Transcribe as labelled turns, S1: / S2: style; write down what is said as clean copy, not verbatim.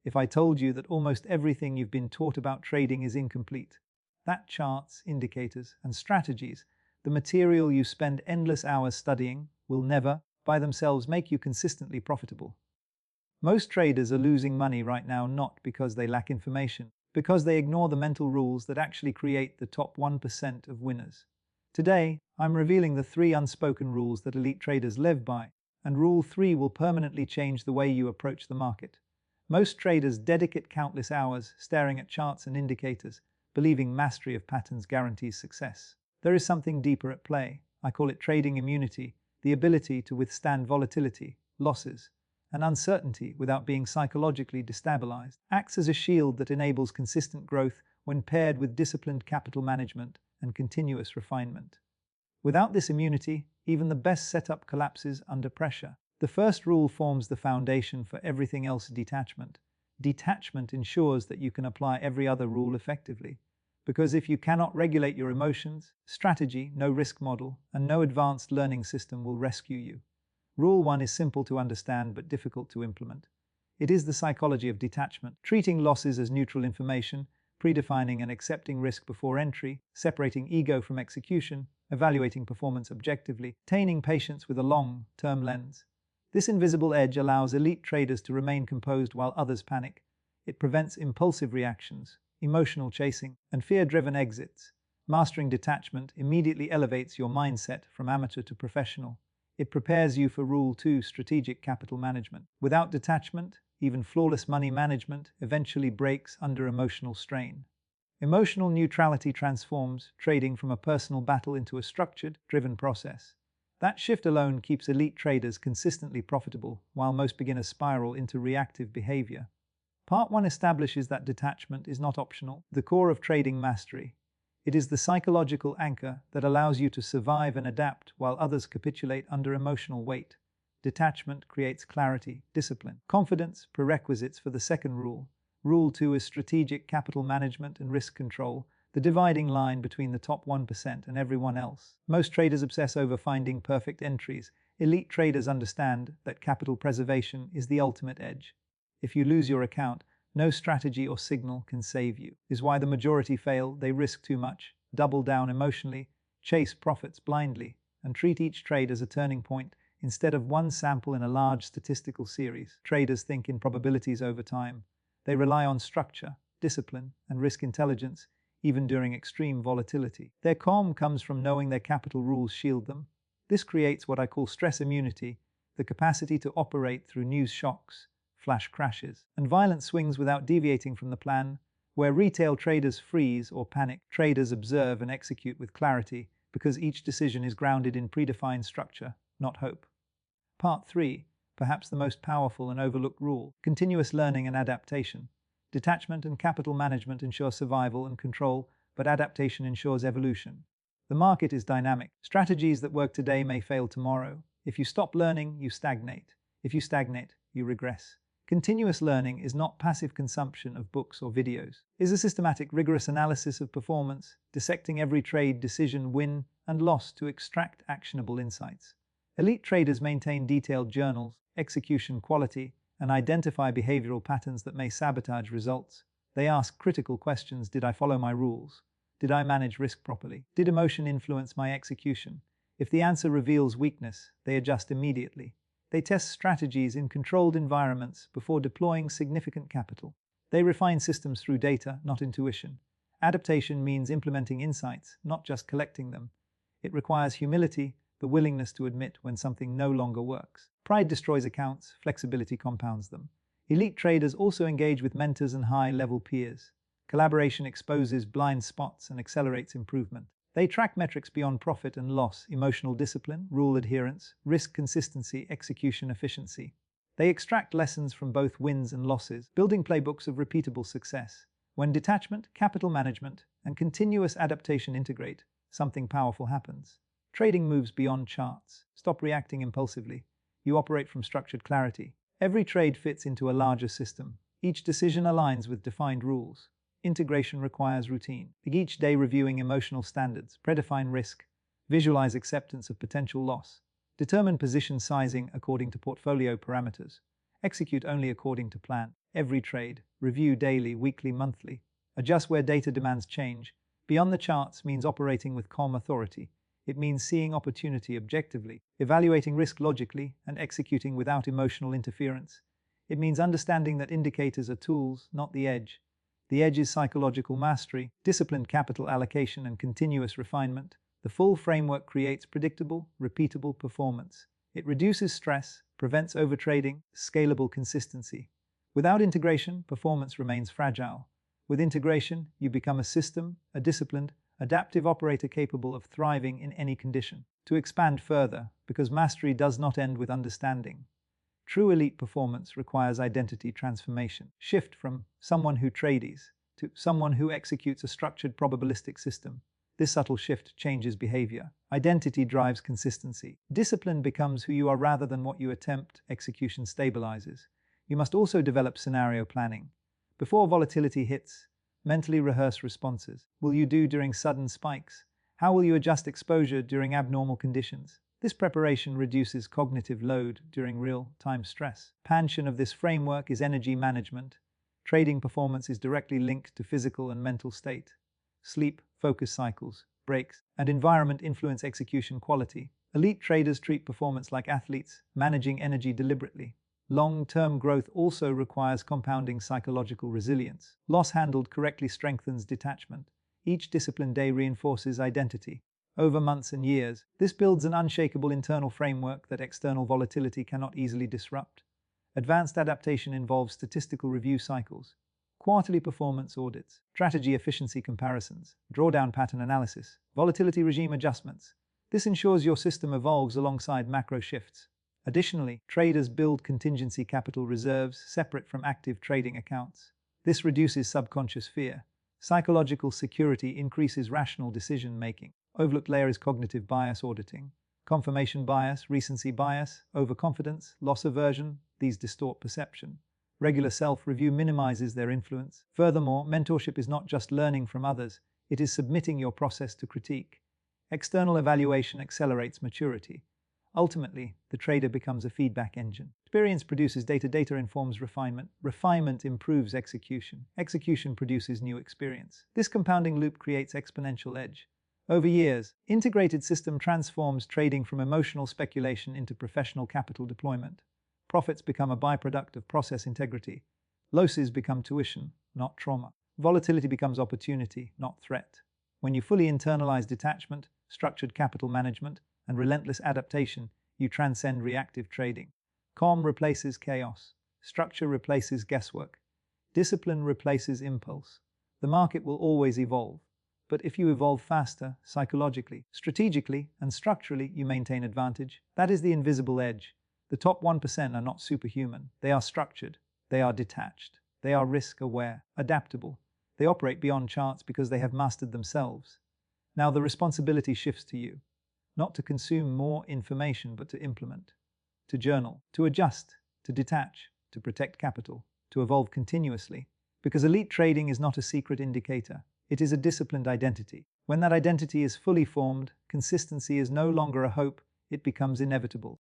S1: if I told you that almost everything you've been taught about trading is incomplete? That charts, indicators, and strategies, the material you spend endless hours studying, will never, by themselves, make you consistently profitable. Most traders are losing money right now not because they lack information, because they ignore the mental rules that actually create the top 1% of winners. Today, I'm revealing the 3 unspoken rules that elite traders live by, and Rule 3 will permanently change the way you approach the market. Most traders dedicate countless hours staring at charts and indicators, believing mastery of patterns guarantees success. There is something deeper at play. I call it trading immunity, the ability to withstand volatility, losses, and uncertainty without being psychologically destabilized. Acts as a shield that enables consistent growth when paired with disciplined capital management and continuous refinement. Without this immunity, even the best setup collapses under pressure. The first rule forms the foundation for everything else: detachment. Detachment ensures that you can apply every other rule effectively. Because if you cannot regulate your emotions, strategy, no risk model, and no advanced learning system will rescue you. Rule 1 is simple to understand but difficult to implement. It is the psychology of detachment, treating losses as neutral information, predefining and accepting risk before entry, separating ego from execution, evaluating performance objectively, attaining patience with a long-term lens. This invisible edge allows elite traders to remain composed while others panic. It prevents impulsive reactions, emotional chasing, and fear-driven exits. Mastering detachment immediately elevates your mindset from amateur to professional. It prepares you for Rule 2, strategic capital management. Without detachment, even flawless money management eventually breaks under emotional strain. Emotional neutrality transforms trading from a personal battle into a structured, driven process. That shift alone keeps elite traders consistently profitable, while most beginners spiral into reactive behavior. Part 1 establishes that detachment is not optional, the core of trading mastery. It is the psychological anchor that allows you to survive and adapt while others capitulate under emotional weight. Detachment creates clarity, discipline, confidence, prerequisites for the second rule. Rule 2 is strategic capital management and risk control, the dividing line between the top 1% and everyone else. Most traders obsess over finding perfect entries. Elite traders understand that capital preservation is the ultimate edge. If you lose your account, no strategy or signal can save you. This is why the majority fail. They risk too much, double down emotionally, chase profits blindly, and treat each trade as a turning point instead of one sample in a large statistical series. Traders think in probabilities over time. They rely on structure, discipline, and risk intelligence, even during extreme volatility. Their calm comes from knowing their capital rules shield them. This creates what I call stress immunity, the capacity to operate through news shocks, flash crashes, and violent swings without deviating from the plan. Where retail traders freeze or panic, traders observe and execute with clarity because each decision is grounded in predefined structure, not hope. Part 3, perhaps the most powerful and overlooked rule: continuous learning and adaptation. Detachment and capital management ensure survival and control, but adaptation ensures evolution. The market is dynamic. Strategies that work today may fail tomorrow. If you stop learning, you stagnate. If you stagnate, you regress. Continuous learning is not passive consumption of books or videos. It is a systematic, rigorous analysis of performance, dissecting every trade, decision, win, and loss to extract actionable insights. Elite traders maintain detailed journals, execution quality, and identify behavioral patterns that may sabotage results. They ask critical questions: did I follow my rules? Did I manage risk properly? Did emotion influence my execution? If the answer reveals weakness, they adjust immediately. They test strategies in controlled environments before deploying significant capital. They refine systems through data, not intuition. Adaptation means implementing insights, not just collecting them. It requires humility, the willingness to admit when something no longer works. Pride destroys accounts, flexibility compounds them. Elite traders also engage with mentors and high-level peers. Collaboration exposes blind spots and accelerates improvement. They track metrics beyond profit and loss: emotional discipline, rule adherence, risk consistency, execution efficiency. They extract lessons from both wins and losses, building playbooks of repeatable success. When detachment, capital management, and continuous adaptation integrate, something powerful happens. Trading moves beyond charts. Stop reacting impulsively. You operate from structured clarity. Every trade fits into a larger system. Each decision aligns with defined rules. Integration requires routine. Each day reviewing emotional standards, predefine risk, visualize acceptance of potential loss, determine position sizing according to portfolio parameters, execute only according to plan. every trade, review daily, weekly, monthly. Adjust where data demands change. Beyond the charts means operating with calm authority. It means seeing opportunity objectively, evaluating risk logically, and executing without emotional interference. It means understanding that indicators are tools, not the edge. The edge is psychological mastery, disciplined capital allocation, and continuous refinement. The full framework creates predictable, repeatable performance. It reduces stress, prevents overtrading, scalable consistency. Without integration, performance remains fragile. With integration, you become a system, a disciplined, adaptive operator capable of thriving in any condition. To expand further, because mastery does not end with understanding. True elite performance requires identity transformation. Shift from someone who trades to someone who executes a structured probabilistic system. This subtle shift changes behavior. Identity drives consistency. Discipline becomes who you are rather than what you attempt. Execution stabilizes. You must also develop scenario planning. Before volatility hits, mentally rehearse responses. Will you do during sudden spikes? How will you adjust exposure during abnormal conditions? This preparation reduces cognitive load during real-time stress. Expansion of this framework is energy management. Trading performance is directly linked to physical and mental state. Sleep, focus cycles, breaks, and environment influence execution quality. Elite traders treat performance like athletes, managing energy deliberately. Long-term growth also requires compounding psychological resilience. Loss handled correctly strengthens detachment. Each disciplined day reinforces identity. Over months and years, this builds an unshakable internal framework that external volatility cannot easily disrupt. Advanced adaptation involves statistical review cycles, quarterly performance audits, strategy efficiency comparisons, drawdown pattern analysis, volatility regime adjustments. This ensures your system evolves alongside macro shifts. Additionally, traders build contingency capital reserves separate from active trading accounts. This reduces subconscious fear. Psychological security increases rational decision-making. Overlooked layer is cognitive bias auditing. Confirmation bias, recency bias, overconfidence, loss aversion, these distort perception. Regular self-review minimizes their influence. Furthermore, mentorship is not just learning from others, it is submitting your process to critique. External evaluation accelerates maturity. Ultimately, the trader becomes a feedback engine. Experience produces data, data informs refinement, refinement improves execution, execution produces new experience. This compounding loop creates exponential edge. Over years, integrated system transforms trading from emotional speculation into professional capital deployment. Profits become a byproduct of process integrity. Losses become tuition, not trauma. Volatility becomes opportunity, not threat. When you fully internalize detachment, structured capital management, and relentless adaptation, you transcend reactive trading. Calm replaces chaos. Structure replaces guesswork. Discipline replaces impulse. The market will always evolve. But if you evolve faster, psychologically, strategically, and structurally, you maintain advantage. That is the invisible edge. The top 1% are not superhuman. They are structured. They are detached. They are risk-aware, adaptable. They operate beyond charts because they have mastered themselves. Now the responsibility shifts to you. Not to consume more information, but to implement. To journal. To adjust. To detach. To protect capital. To evolve continuously. Because elite trading is not a secret indicator. It is a disciplined identity. When that identity is fully formed, consistency is no longer a hope, it becomes inevitable.